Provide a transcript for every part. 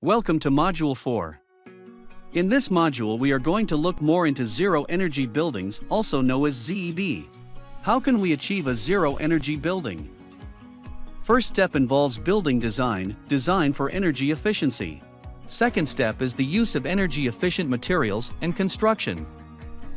Welcome to Module 4. In this module we are going to look more into zero-energy buildings, also known as ZEB. How can we achieve a zero-energy building? First step involves building design for energy efficiency. Second step is the use of energy-efficient materials and construction.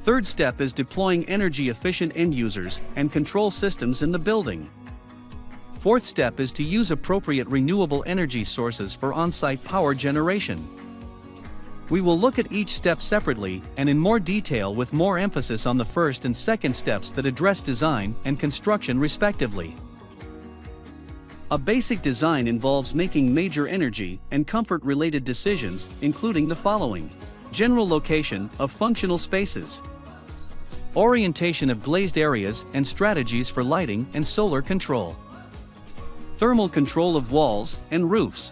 Third step is deploying energy-efficient end users and control systems in the building. Fourth step is to use appropriate renewable energy sources for on-site power generation. We will look at each step separately and in more detail with more emphasis on the first and second steps that address design and construction respectively. A basic design involves making major energy and comfort-related decisions, including the following: general location of functional spaces, orientation of glazed areas and strategies for lighting and solar control, thermal control of walls and roofs,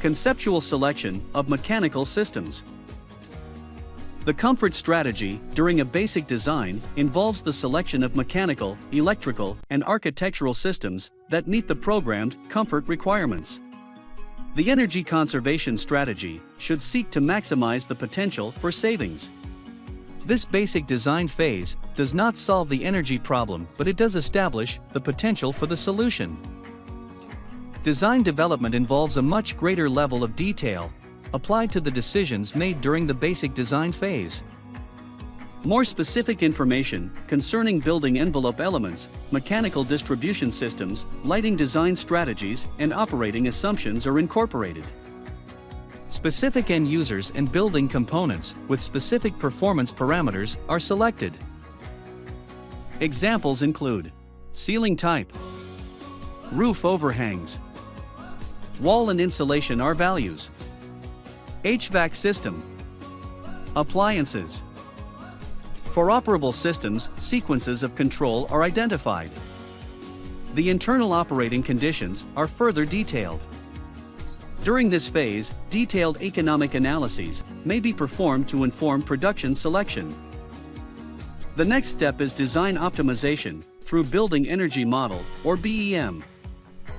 conceptual selection of mechanical systems. The comfort strategy during a basic design involves the selection of mechanical, electrical, and architectural systems that meet the programmed comfort requirements. The energy conservation strategy should seek to maximize the potential for savings. This basic design phase does not solve the energy problem, but it does establish the potential for the solution. Design development involves a much greater level of detail applied to the decisions made during the basic design phase. More specific information concerning building envelope elements, mechanical distribution systems, lighting design strategies, and operating assumptions are incorporated. Specific end users and building components with specific performance parameters are selected. Examples include ceiling type, roof overhangs, wall and insulation are values, HVAC system, appliances. For operable systems, sequences of control are identified. The internal operating conditions are further detailed. During this phase, detailed economic analyses may be performed to inform production selection. The next step is design optimization through Building Energy Model, or BEM.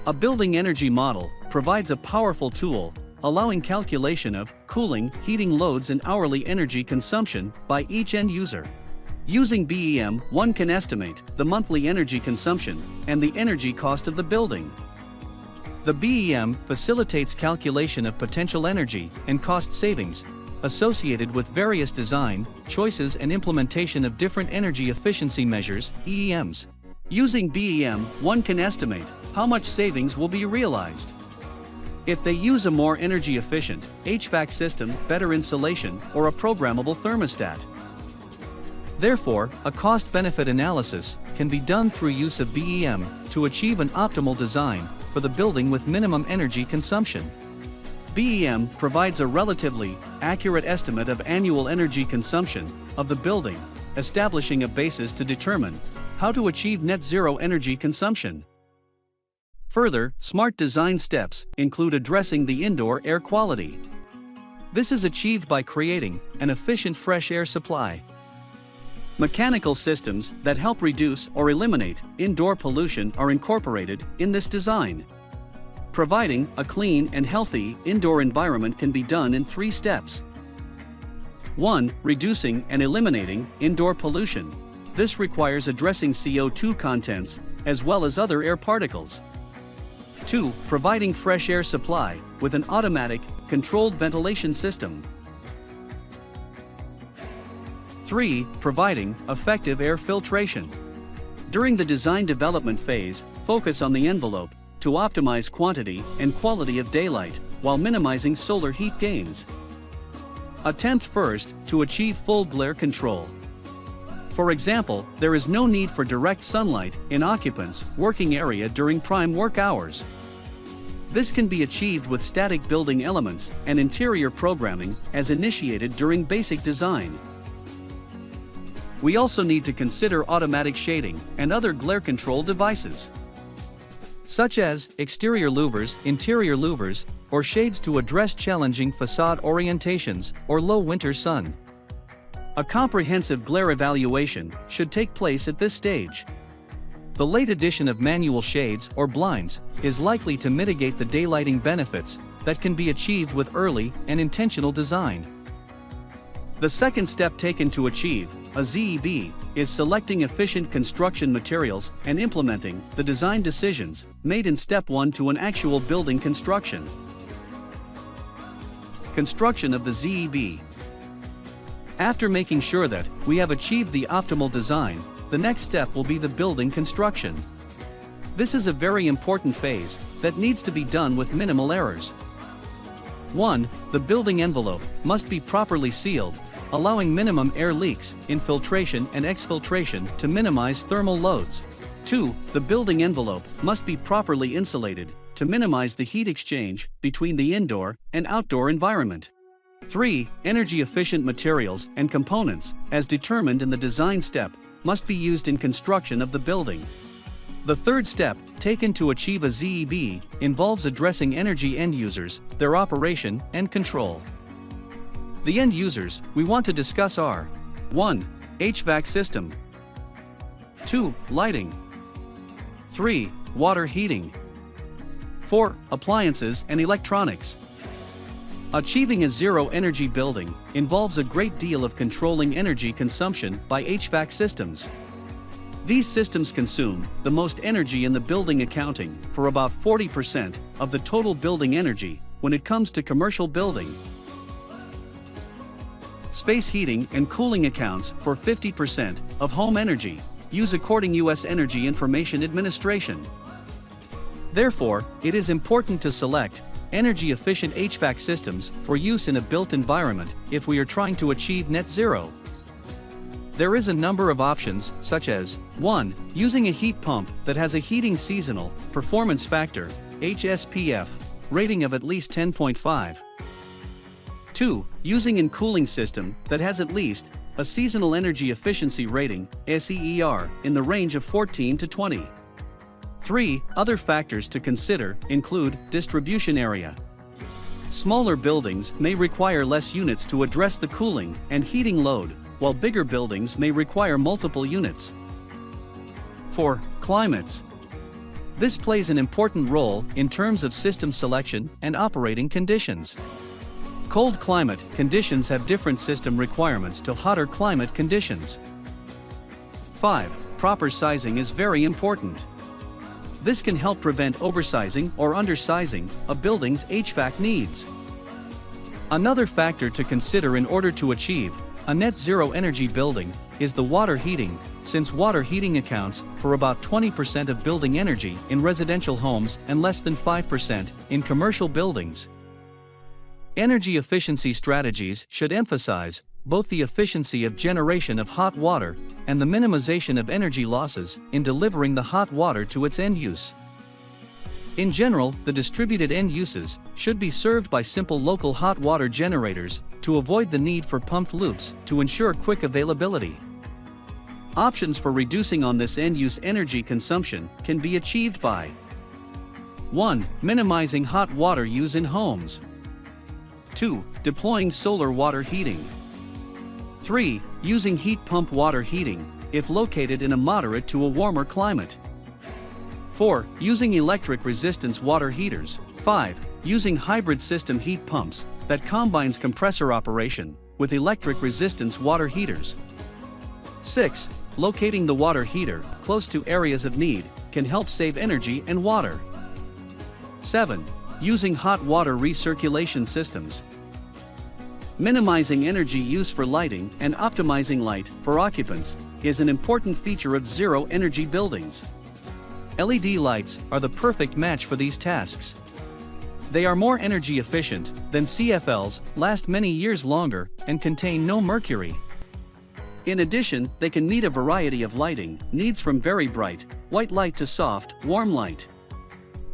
A building energy model provides a powerful tool allowing calculation of cooling, heating loads and hourly energy consumption by each end user. Using BEM, one can estimate the monthly energy consumption and the energy cost of the building. The BEM facilitates calculation of potential energy and cost savings associated with various design choices and implementation of different energy efficiency measures, EEMs. Using BEM, one can estimate how much savings will be realized if they use a more energy-efficient HVAC system, better insulation, or a programmable thermostat. Therefore, a cost-benefit analysis can be done through use of BEM to achieve an optimal design for the building with minimum energy consumption. BEM provides a relatively accurate estimate of annual energy consumption of the building, establishing a basis to determine how to achieve net zero energy consumption. Further, smart design steps include addressing the indoor air quality. This is achieved by creating an efficient fresh air supply. Mechanical systems that help reduce or eliminate indoor pollution are incorporated in this design. Providing a clean and healthy indoor environment can be done in 3 steps. 1. Reducing and eliminating indoor pollution. This requires addressing CO2 contents as well as other air particles. 2. Providing fresh air supply with an automatic, controlled ventilation system. 3. Providing effective air filtration. During the design development phase, focus on the envelope to optimize quantity and quality of daylight while minimizing solar heat gains. Attempt first to achieve full glare control. For example, there is no need for direct sunlight in occupants' working area during prime work hours. This can be achieved with static building elements and interior programming as initiated during basic design. We also need to consider automatic shading and other glare control devices, such as exterior louvers, interior louvers, or shades to address challenging facade orientations or low winter sun. A comprehensive glare evaluation should take place at this stage. The late addition of manual shades or blinds is likely to mitigate the daylighting benefits that can be achieved with early and intentional design. The second step taken to achieve a ZEB is selecting efficient construction materials and implementing the design decisions made in step 1 to an actual building construction. Construction of the ZEB. After making sure that we have achieved the optimal design, the next step will be the building construction. This is a very important phase that needs to be done with minimal errors. 1. The building envelope must be properly sealed, allowing minimum air leaks, infiltration and exfiltration to minimize thermal loads. 2. The building envelope must be properly insulated to minimize the heat exchange between the indoor and outdoor environment. 3. Energy-efficient materials and components, as determined in the design step, must be used in construction of the building. The third step, taken to achieve a ZEB, involves addressing energy end users, their operation and control. The end users we want to discuss are 1. HVAC system, 2. Lighting, 3. Water heating, 4. Appliances and electronics. Achieving a zero-energy building involves a great deal of controlling energy consumption by HVAC systems. These systems consume the most energy in the building, accounting for about 40% of the total building energy when it comes to commercial building. Space heating and cooling accounts for 50% of home energy use according U.S. Energy Information Administration. Therefore, it is important to select energy-efficient HVAC systems for use in a built environment if we are trying to achieve net zero. There is a number of options, such as 1. Using a heat pump that has a heating seasonal performance factor (HSPF) rating of at least 10.5. 2. Using a cooling system that has at least a seasonal energy efficiency rating (SEER) in the range of 14 to 20. 3. Other factors to consider include distribution area. Smaller buildings may require less units to address the cooling and heating load, while bigger buildings may require multiple units. 4. Climates. This plays an important role in terms of system selection and operating conditions. Cold climate conditions have different system requirements to hotter climate conditions. 5. Proper sizing is very important. This can help prevent oversizing or undersizing a building's HVAC needs. Another factor to consider in order to achieve a net zero energy building is the water heating, since water heating accounts for about 20% of building energy in residential homes and less than 5% in commercial buildings. Energy efficiency strategies should emphasize both the efficiency of generation of hot water and the minimization of energy losses in delivering the hot water to its end use. In general, the distributed end uses should be served by simple local hot water generators to avoid the need for pumped loops to ensure quick availability. Options for reducing on this end-use energy consumption can be achieved by 1. Minimizing hot water use in homes. 2. Deploying solar water heating. 3. Using heat pump water heating, if located in a moderate to a warmer climate. 4. Using electric resistance water heaters. 5. Using hybrid system heat pumps that combines compressor operation with electric resistance water heaters. 6. Locating the water heater close to areas of need can help save energy and water. 7. Using hot water recirculation systems. Minimizing energy use for lighting and optimizing light for occupants is an important feature of zero-energy buildings. LED lights are the perfect match for these tasks. They are more energy efficient than CFLs, last many years longer, and contain no mercury. In addition, they can meet a variety of lighting needs from very bright, white light to soft, warm light.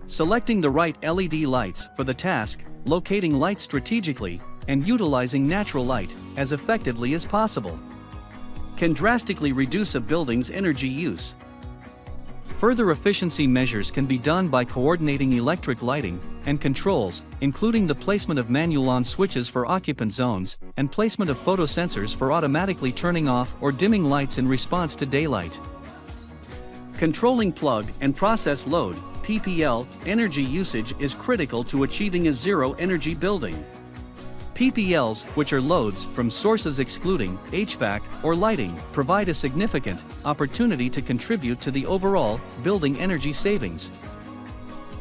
Selecting the right LED lights for the task, locating light strategically, and utilizing natural light as effectively as possible can drastically reduce a building's energy use. Further efficiency measures can be done by coordinating electric lighting and controls, including the placement of manual on switches for occupant zones and placement of photosensors for automatically turning off or dimming lights in response to daylight. Controlling plug and process load, PPL, energy usage is critical to achieving a zero-energy building. PPLs, which are loads from sources excluding HVAC or lighting, provide a significant opportunity to contribute to the overall building energy savings.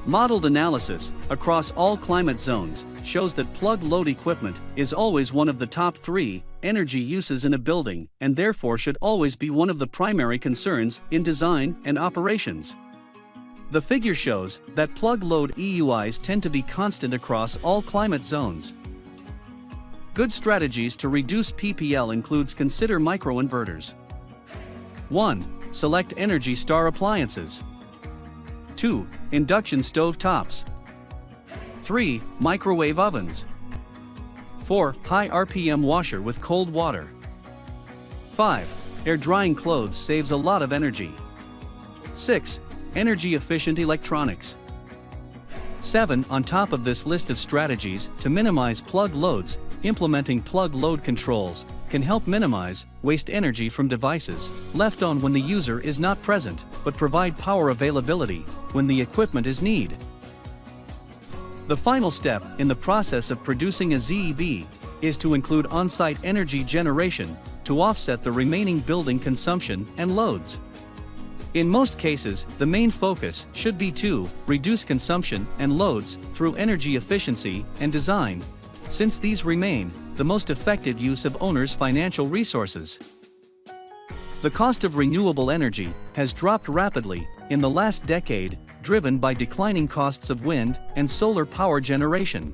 Modeled analysis across all climate zones shows that plug load equipment is always one of the top 3 energy uses in a building and therefore should always be one of the primary concerns in design and operations. The figure shows that plug load EUIs tend to be constant across all climate zones. Good strategies to reduce PPL includes consider microinverters. 1. Select Energy Star appliances. 2. Induction stove tops. 3. Microwave ovens. 4. High RPM washer with cold water. 5. Air drying clothes saves a lot of energy. 6. Energy efficient electronics. 7. On top of this list of strategies to minimize plug loads, implementing plug load controls can help minimize waste energy from devices left on when the user is not present, but provide power availability when the equipment is needed. The final step in the process of producing a ZEB is to include on-site energy generation to offset the remaining building consumption and loads. In most cases, the main focus should be to reduce consumption and loads through energy efficiency and design, since these remain the most effective use of owners' financial resources. The cost of renewable energy has dropped rapidly in the last decade, driven by declining costs of wind and solar power generation.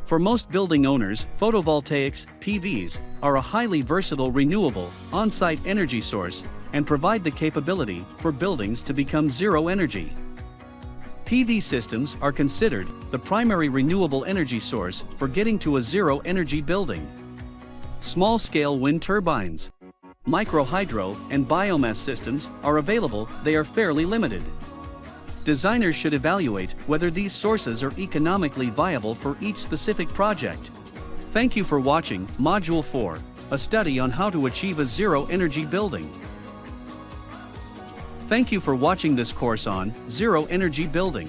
For most building owners, photovoltaics, PVs, are a highly versatile renewable, on-site energy source and provide the capability for buildings to become zero energy. PV systems are considered the primary renewable energy source for getting to a zero-energy building. Small-scale wind turbines, micro-hydro, and biomass systems are available. They are fairly limited. Designers should evaluate whether these sources are economically viable for each specific project. Thank you for watching Module 4, a study on how to achieve a zero-energy building. Thank you for watching this course on Zero Energy Building.